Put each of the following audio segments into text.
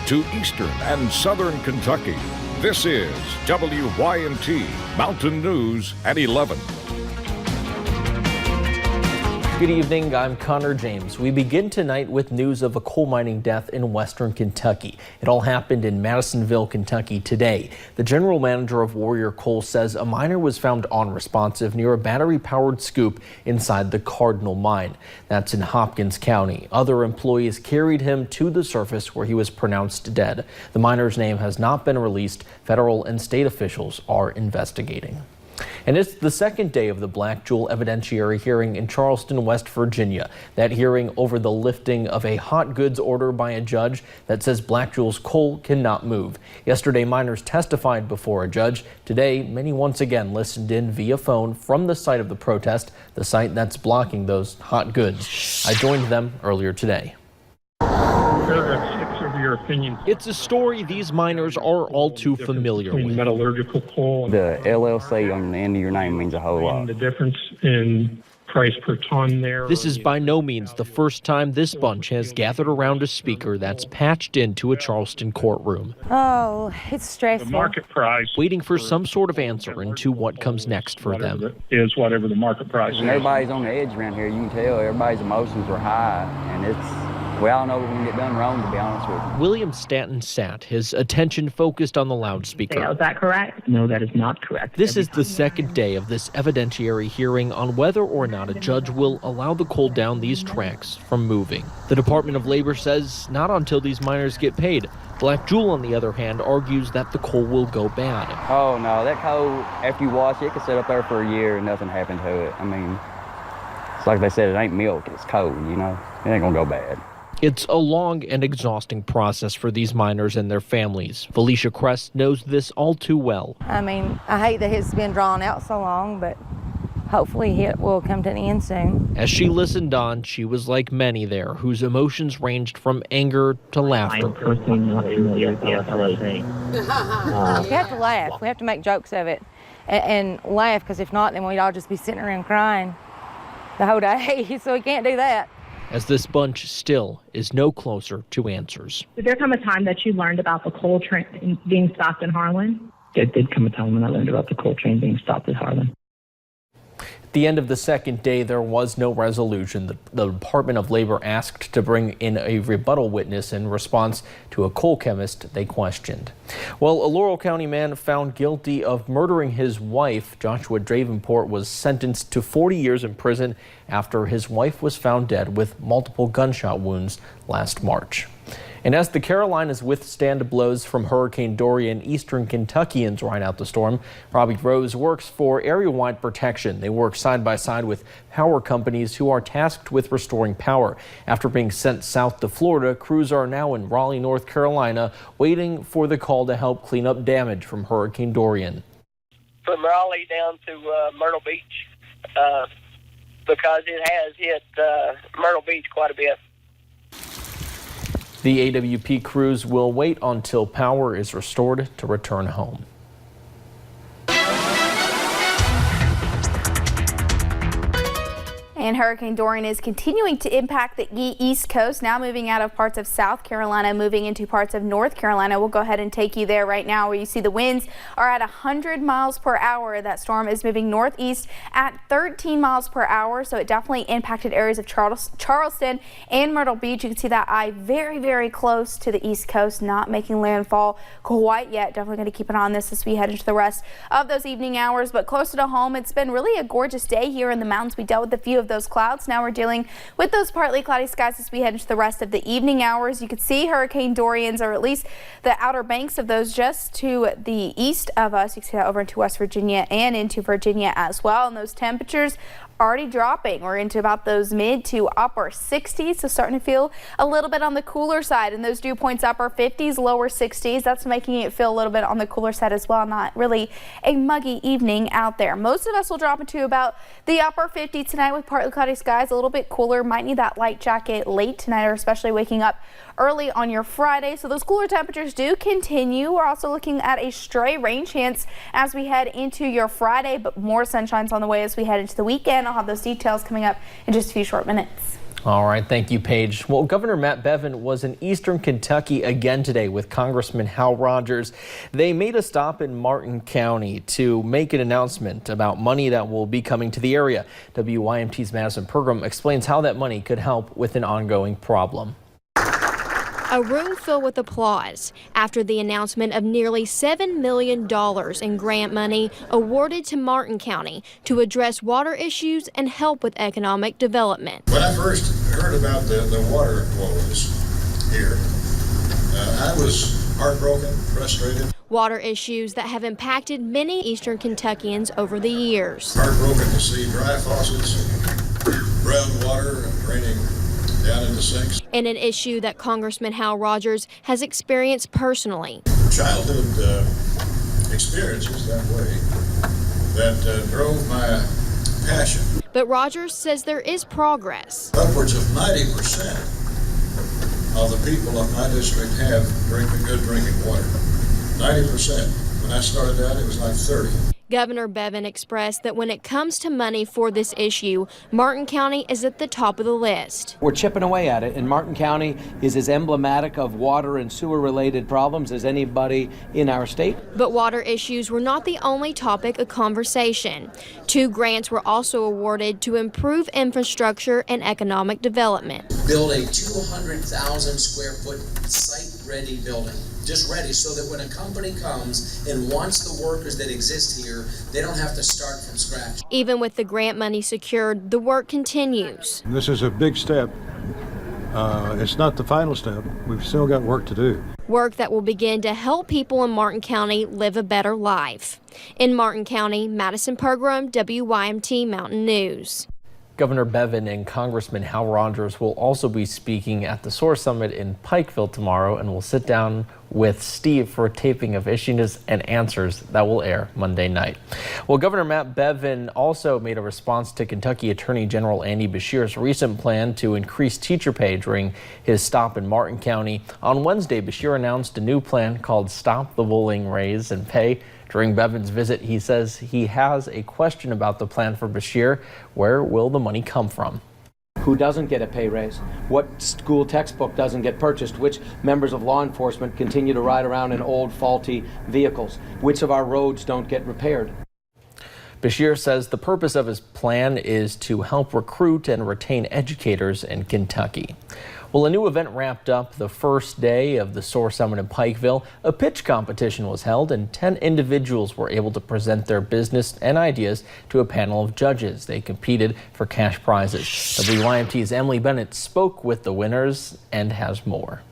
to eastern and southern Kentucky. This is WYMT Mountain News at 11. Good evening, I'm Connor James. We begin tonight with news of a coal mining death in western Kentucky. It all happened in Madisonville, Kentucky today. The general manager of Warrior Coal says a miner was found unresponsive near a battery-powered scoop inside the Cardinal mine. That's in Hopkins County. Other employees carried him to the surface where he was pronounced dead. The miner's name has not been released. Federal and state officials are investigating. And it's the second day of the Black Jewel evidentiary hearing in Charleston, West Virginia. That hearing over the lifting of a hot goods order by a judge that says Black Jewel's coal cannot move. Yesterday, miners testified before a judge. Today, many once again listened in via phone from the site of the protest, the site that's blocking those hot goods. I joined them earlier today. Your opinion. It's a story these miners are all too familiar with. Metallurgical coal. The LLC on the end of your name means a whole lot. The difference in price per ton there. This is by no means the first time this bunch has gathered around a speaker that's patched into a Charleston courtroom. Oh, it's stressful. The market price. Waiting for some sort of answer into what comes next for them. Is whatever the market price is. And everybody's on the edge around here. You can tell everybody's emotions are high, and we all know we're going to get done wrong, to be honest with you. William Stanton sat, his attention focused on the loudspeaker. Is that correct? No, that is not correct. This is the second day of this evidentiary hearing on whether or not a judge will allow the coal down these tracks from moving. The Department of Labor says not until these miners get paid. Black Jewel, on the other hand, argues that the coal will go bad. Oh, no, that coal, after you wash it, can sit up there for a year and nothing happened to it. I mean, it's like they said, it ain't milk, it's coal, you know? It ain't going to go bad. It's a long and exhausting process for these miners and their families. Felicia Crest knows this all too well. I mean, I hate that it's been drawn out so long, but hopefully it will come to an end soon. As she listened on, she was like many there, whose emotions ranged from anger to laughter. I'm personally not familiar with the LLC. We have to laugh. We have to make jokes of it and laugh, because if not, then we'd all just be sitting around crying the whole day. So we can't do that. As this bunch still is no closer to answers. Did there come a time that you learned about the coal train being stopped in Harlan? There did come a time when I learned about the coal train being stopped at Harlan. At the end of the second day, there was no resolution. The Department of Labor asked to bring in a rebuttal witness in response to a coal chemist they questioned. Well, a Laurel County man found guilty of murdering his wife, Joshua Davenport, was sentenced to 40 years in prison after his wife was found dead with multiple gunshot wounds last March. And as the Carolinas withstand blows from Hurricane Dorian, eastern Kentuckians ride out the storm. Robbie Rose works for area-wide protection. They work side by side with power companies who are tasked with restoring power. After being sent south to Florida, crews are now in Raleigh, North Carolina, waiting for the call to help clean up damage from Hurricane Dorian. From Raleigh down to Myrtle Beach, because it has hit Myrtle Beach quite a bit. The AWP crews will wait until power is restored to return home. And Hurricane Dorian is continuing to impact the East Coast, now moving out of parts of South Carolina, moving into parts of North Carolina. We'll go ahead and take you there right now, where you see the winds are at 100 miles per hour. That storm is moving northeast at 13 miles per hour, so it definitely impacted areas of Charleston and Myrtle Beach. You can see that eye very, very close to the East Coast, not making landfall quite yet. Definitely going to keep an eye on this as we head into the rest of those evening hours. But closer to home, it's been really a gorgeous day here in the mountains. We dealt with a few of those clouds. Now we're dealing with those partly cloudy skies as we head into the rest of the evening hours. You can see Hurricane Dorian's, or at least the outer banks of those, just to the east of us. You can see that over into West Virginia and into Virginia as well. And those temperatures already dropping. We're into about those mid to upper 60s, so starting to feel a little bit on the cooler side. And those dew points upper 50s, lower 60s. That's making it feel a little bit on the cooler side as well. Not really a muggy evening out there. Most of us will drop into about the upper 50s tonight with partly cloudy skies. A little bit cooler. Might need that light jacket late tonight, or especially waking up early on your Friday. So those cooler temperatures do continue. We're also looking at a stray rain chance as we head into your Friday, but more sunshine's on the way as we head into the weekend. I'll have those details coming up in just a few short minutes. All right, thank you, Paige. Well, Governor Matt Bevin was in eastern Kentucky again today with Congressman Hal Rogers. They made a stop in Martin County to make an announcement about money that will be coming to the area. WYMT's Madison Pergram explains how that money could help with an ongoing problem. A room filled with applause after the announcement of nearly $7 million in grant money awarded to Martin County to address water issues and help with economic development. When I first heard about the water woes here, I was heartbroken, frustrated. Water issues that have impacted many eastern Kentuckians over the years. Heartbroken to see dry faucets, brown water draining down into sinks. And an issue that Congressman Hal Rogers has experienced personally. Childhood experiences that way that drove my passion. But Rogers says there is progress. Upwards of 90% of the people of my district have good drinking water. 90%. When I started out, it was like 30. Governor Bevin expressed that when it comes to money for this issue, Martin County is at the top of the list. We're chipping away at it, and Martin County is as emblematic of water and sewer related problems as anybody in our state. But water issues were not the only topic of conversation. 2 grants were also awarded to improve infrastructure and economic development. Build a 200,000 square foot site ready building. Just ready so that when a company comes and wants the workers that exist here, they don't have to start from scratch. Even with the grant money secured, the work continues. This is a big step. It's not the final step. We've still got work to do. Work that will begin to help people in Martin County live a better life. In Martin County, Madison Pergram, WYMT Mountain News. Governor Bevin and Congressman Hal Rogers will also be speaking at the SOAR Summit in Pikeville tomorrow, and we'll sit down with Steve for a taping of Issues and Answers that will air Monday night. Well, Governor Matt Bevin also made a response to Kentucky Attorney General Andy Beshear's recent plan to increase teacher pay during his stop in Martin County. On Wednesday, Beshear announced a new plan called Stop the Bullying Raise and Pay. During Bevin's visit, he says he has a question about the plan for Beshear. Where will the money come from? Who doesn't get a pay raise? What school textbook doesn't get purchased? Which members of law enforcement continue to ride around in old, faulty vehicles? Which of our roads don't get repaired? Beshear says the purpose of his plan is to help recruit and retain educators in Kentucky. Well, a new event wrapped up the first day of the SOAR Summit in Pikeville. A pitch competition was held and 10 individuals were able to present their business and ideas to a panel of judges. They competed for cash prizes. WYMT's Emily Bennett spoke with the winners and has more.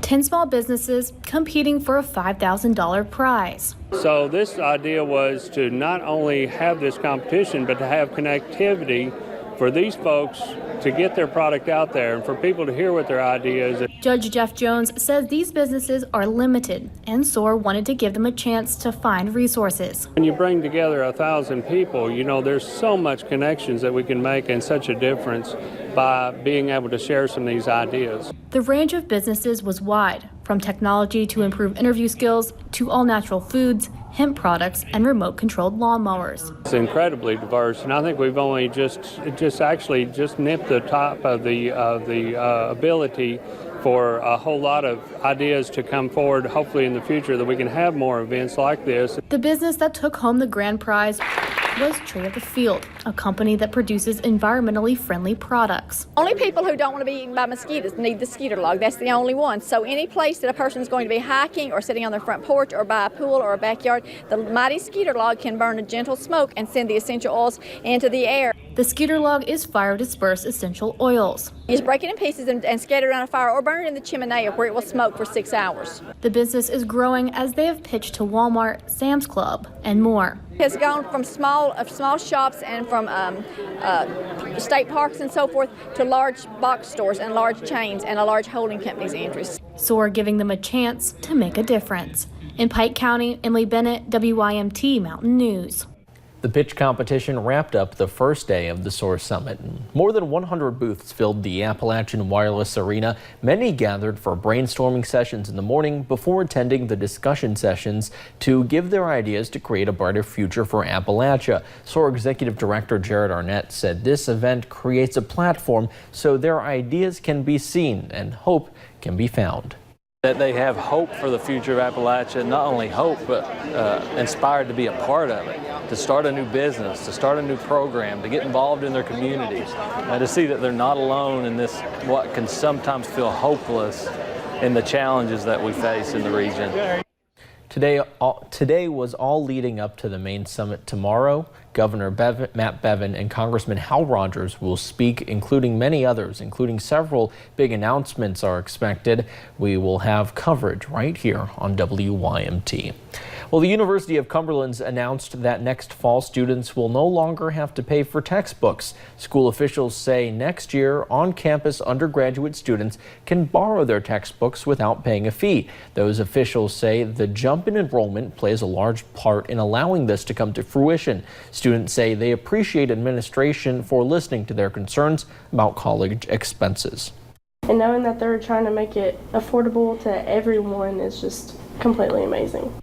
10 small businesses competing for a $5,000 prize. So this idea was to not only have this competition, but to have connectivity for these folks to get their product out there and for people to hear what their idea is. Judge Jeff Jones says these businesses are limited, and SOAR wanted to give them a chance to find resources. When you bring together 1,000 people, you know, there's so much connections that we can make and such a difference by being able to share some of these ideas. The range of businesses was wide, from technology to improve interview skills to all natural foods, hemp products, and remote-controlled lawnmowers. It's incredibly diverse, and I think we've only just nipped the top of the ability for a whole lot of ideas to come forward, hopefully in the future, that we can have more events like this. The business that took home the grand prize was Tree of the Field, a company that produces environmentally friendly products. Only people who don't want to be eaten by mosquitoes need the Skeeter Log. That's the only one. So any place that a person is going to be hiking or sitting on their front porch or by a pool or a backyard, the mighty Skeeter Log can burn a gentle smoke and send the essential oils into the air. The Skeeter Log is fire-dispersed essential oils. You just break it in pieces and scatter it around a fire or burn it in the chimney where it will smoke for 6 hours. The business is growing as they have pitched to Walmart, Sam's Club, and more. It has gone from small shops and from state parks and so forth to large box stores and large chains and a large holding company's interest. SOAR giving them a chance to make a difference. In Pike County, Emily Bennett, WYMT Mountain News. The pitch competition wrapped up the first day of the Source Summit. More than 100 booths filled the Appalachian Wireless Arena. Many gathered for brainstorming sessions in the morning before attending the discussion sessions to give their ideas to create a brighter future for Appalachia. SOAR Executive Director Jared Arnett said this event creates a platform so their ideas can be seen and hope can be found. That they have hope for the future of Appalachia, not only hope, but inspired to be a part of it, to start a new business, to start a new program, to get involved in their communities, to see that they're not alone in this, what can sometimes feel hopeless in the challenges that we face in the region. Today was all leading up to the main summit tomorrow. Governor Matt Bevin and Congressman Hal Rogers will speak, including many others, including several big announcements are expected. We will have coverage right here on WYMT. Well, the University of Cumberland's announced that next fall students will no longer have to pay for textbooks. School officials say next year on-campus undergraduate students can borrow their textbooks without paying a fee. Those officials say the jump in enrollment plays a large part in allowing this to come to fruition. Students say they appreciate administration for listening to their concerns about college expenses. And knowing that they're trying to make it affordable to everyone is just completely amazing.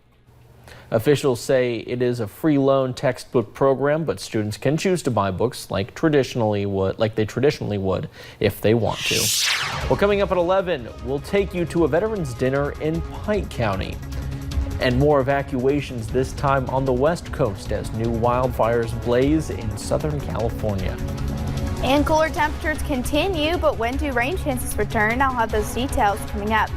Officials say it is a free loan textbook program, but students can choose to buy books like they traditionally would if they want to. Well, coming up at 11, we'll take you to a veterans dinner in Pike County. And more evacuations, this time on the West Coast, as new wildfires blaze in Southern California. And cooler temperatures continue, but when do rain chances return? I'll have those details coming up.